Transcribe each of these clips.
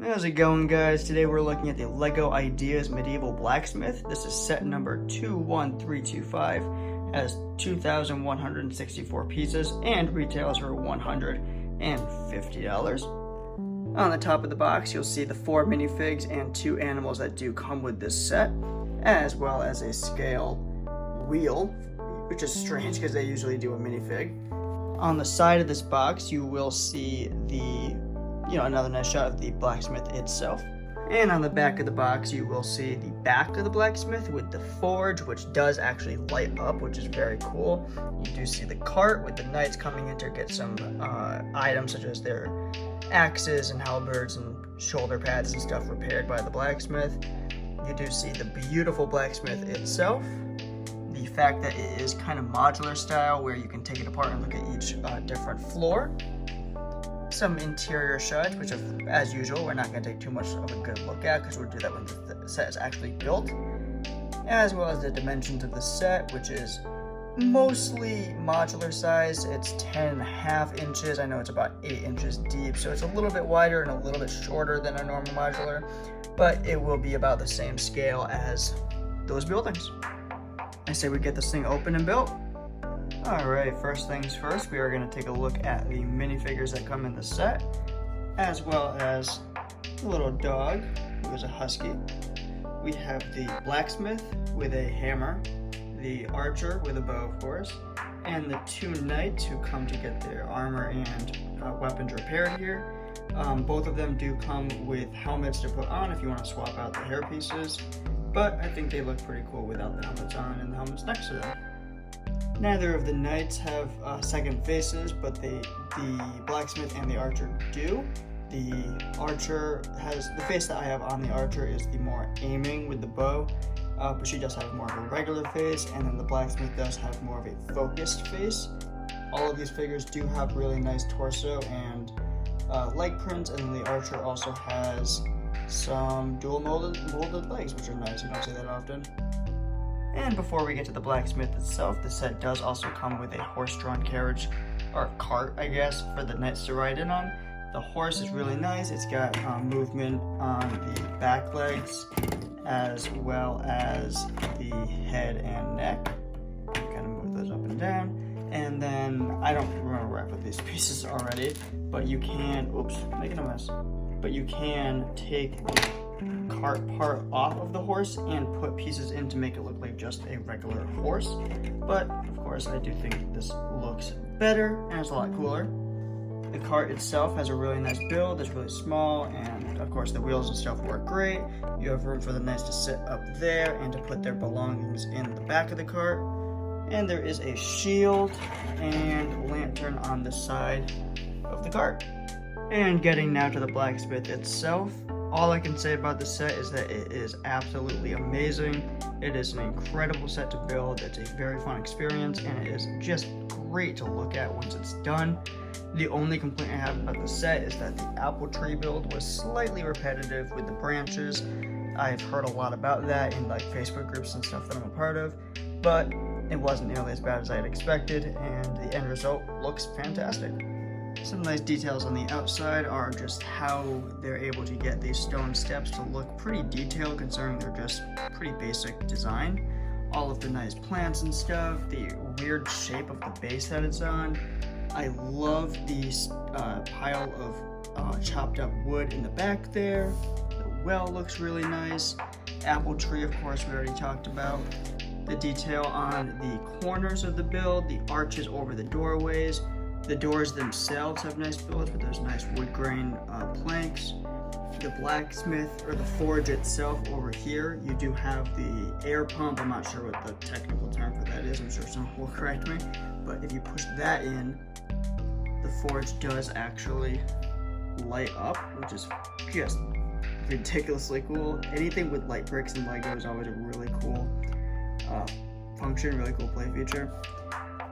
How's it going, guys? Today we're looking at the LEGO Ideas Medieval Blacksmith. This is set number 21325, has 2,164 pieces and retails for $150. On the top of the box, you'll see the 4 minifigs and 2 animals that do come with this set, as well as a scale wheel, which is strange because they usually do a minifig. On the side of this box, you will see another nice shot of the blacksmith itself. And on the back of the box, you will see the back of the blacksmith with the forge, which does actually light up, which is very cool. You do see the cart with the knights coming in to get some items such as their axes and halberds and shoulder pads and stuff repaired by the blacksmith. You do see the beautiful blacksmith itself. The fact that it is kind of modular style where you can take it apart and look at each different floor. Some interior shots, which as usual, we're not going to take too much of a good look at because we'll do that when the set is actually built. As well as the dimensions of the set, which is mostly modular size. It's 10.5 inches. I know it's about 8 inches deep, so it's a little bit wider and a little bit shorter than a normal modular, but it will be about the same scale as those buildings. I say we get this thing open and built. Alright, first things first, we are going to take a look at the minifigures that come in the set, as well as the little dog, who is a husky. We have the blacksmith with a hammer, the archer with a bow, of course, and the 2 knights who come to get their armor and weapons repaired here. Both of them do come with helmets to put on if you want to swap out the hair pieces, but I think they look pretty cool without the helmets on and the helmets next to them. Neither of the knights have second faces, but the blacksmith and the archer do. The archer has, the face that I have on the archer is the more aiming with the bow, but she does have more of a regular face, and then the blacksmith does have more of a focused face. All of these figures do have really nice torso and leg prints, and then the archer also has some dual molded legs, which are nice. You don't see that often. And before we get to the blacksmith itself, the set does also come with a horse-drawn carriage, or cart, I guess, for the knights to ride in on. The horse is really nice. It's got movement on the back legs, as well as the head and neck. You kind of move those up and down. And then, I don't remember where I put these pieces already, but you can, oops, making a mess. But you can take the cart part off of the horse and put pieces in to make it look like just a regular horse. But of course, I do think this looks better and it's a lot cooler. The cart itself has a really nice build. It's really small, and of course the wheels and stuff work great. You have room for the knights to sit up there and to put their belongings in the back of the cart. And there is a shield and lantern on the side of the cart. And getting now to the blacksmith itself, all I can say about this set is that it is absolutely amazing. It is an incredible set to build. It's a very fun experience, and it is just great to look at once it's done. The only complaint I have about the set is that the apple tree build was slightly repetitive with the branches. I've heard a lot about that in like Facebook groups and stuff that I'm a part of, but it wasn't nearly as bad as I had expected, and the end result looks fantastic. Some nice details on the outside are just how they're able to get these stone steps to look pretty detailed considering they're just pretty basic design. All of the nice plants and stuff, the weird shape of the base that it's on. I love the pile of chopped up wood in the back there. The well looks really nice. Apple tree, of course, we already talked about. The detail on the corners of the build, the arches over the doorways. The doors themselves have nice builds with those nice wood grain planks. The blacksmith, or the forge itself over here, you do have the air pump. I'm not sure what the technical term for that is. I'm sure someone will correct me. But if you push that in, the forge does actually light up, which is just ridiculously cool. Anything with light bricks and Lego is always a really cool function, really cool play feature.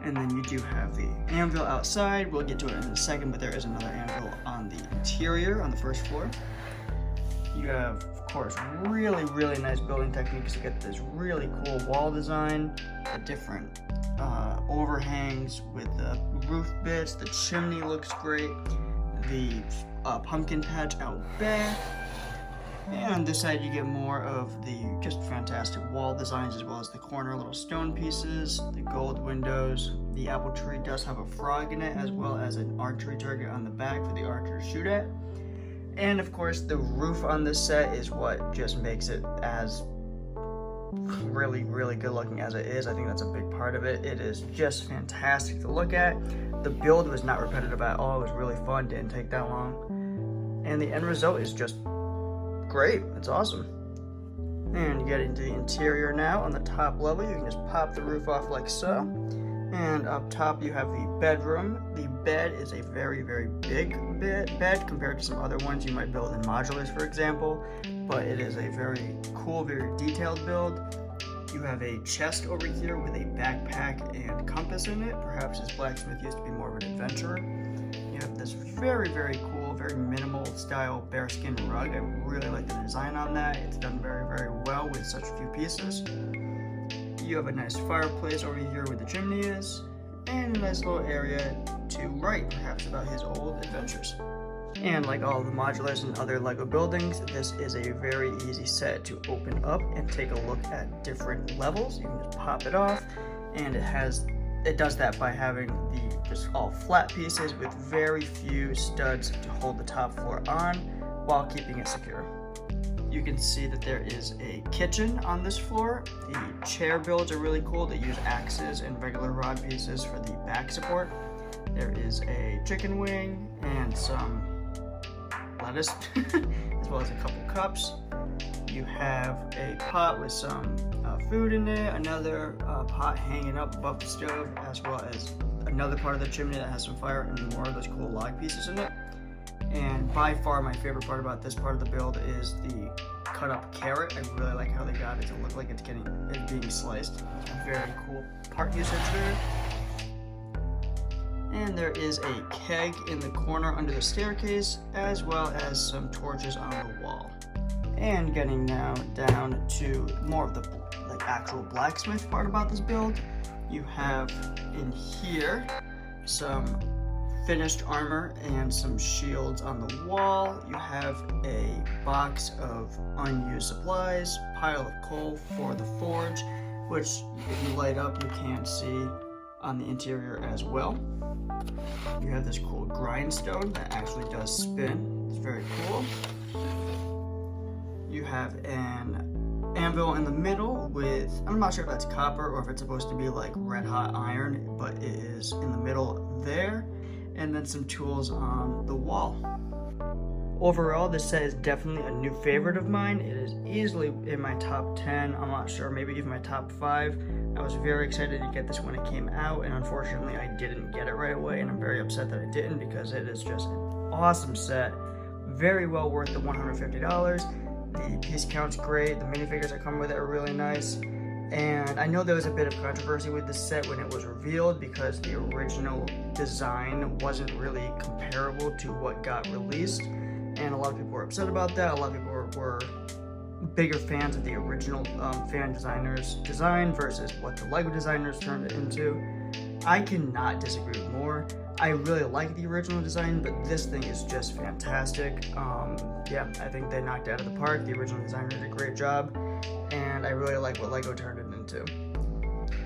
And then you do have the anvil outside. We'll get to it in a second, but there is another anvil on the interior, on the first floor. You have, of course, really nice building techniques. You get this really cool wall design, the different overhangs with the roof bits. The chimney looks great. the pumpkin patch out back. And on this side you get more of the just fantastic wall designs, as well as the corner little stone pieces, the gold windows. The apple tree does have a frog in it, as well as an archery target on the back for the archer to shoot at. And of course the roof on this set is what just makes it as really good looking as it is. I think that's a big part of it. It is just fantastic to look at. The build was not repetitive at all. It was really fun, didn't take that long. And the end result is just great. It's awesome. And you get into the interior now. On the top level, you can just pop the roof off like so. And up top, you have the bedroom. The bed is a very big bed compared to some other ones you might build in modulars, for example. But it is a very cool, very detailed build. You have a chest over here with a backpack and compass in it. Perhaps this blacksmith used to be more of an adventurer. You have this very cool, very minimal style bearskin rug. I really like the design on that. It's done very well with such few pieces. You have a nice fireplace over here where the chimney is, and a nice little area to write perhaps about his old adventures. And like all of the modulars and other LEGO buildings, this is a very easy set to open up and take a look at different levels. You can just pop it off, and it does that by having the just all flat pieces with very few studs to hold the top floor on while keeping it secure. You can see that there is a kitchen on this floor. The chair builds are really cool. They use axes and regular rod pieces for the back support. There is a chicken wing and some lettuce, as well as a couple cups. You have a pot with some food in it, another pot hanging up above the stove, as well as another part of the chimney that has some fire and more of those cool log pieces in it. And by far my favorite part about this part of the build is the cut up carrot. I really like how they got it to look like it's being sliced. Very cool part usage there. And there is a keg in the corner under the staircase, as well as some torches on the wall. And getting now down to more of the actual blacksmith part about this build, you have in here some finished armor and some shields on the wall. You have a box of unused supplies, pile of coal for the forge, which if you light up you can see on the interior as well. You have this cool grindstone that actually does spin. It's very cool. You have an anvil in the middle with, I'm not sure if that's copper or if it's supposed to be like red hot iron, but it is in the middle there. And then some tools on the wall. Overall, this set is definitely a new favorite of mine. It is easily in my top 10, I'm not sure, maybe even my top 5. I was very excited to get this when it came out, and unfortunately I didn't get it right away, and I'm very upset that I didn't, because it is just an awesome set. Very well worth the $150. The piece count's great, the minifigures that come with it are really nice. And I know there was a bit of controversy with this set when it was revealed, because the original design wasn't really comparable to what got released. And a lot of people were upset about that. A lot of people were bigger fans of the original fan designers' design versus what the LEGO designers turned it into. I cannot disagree more. I really like the original design, but this thing is just fantastic. Yeah, I think they knocked it out of the park. The original designer did a great job, and I really like what LEGO turned it into.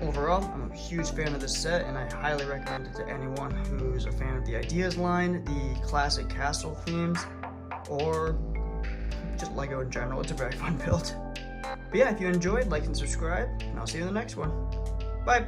Overall, I'm a huge fan of this set, and I highly recommend it to anyone who's a fan of the Ideas line, the classic castle themes, or just LEGO in general. It's a very fun build. But yeah, if you enjoyed, like and subscribe, and I'll see you in the next one. Bye!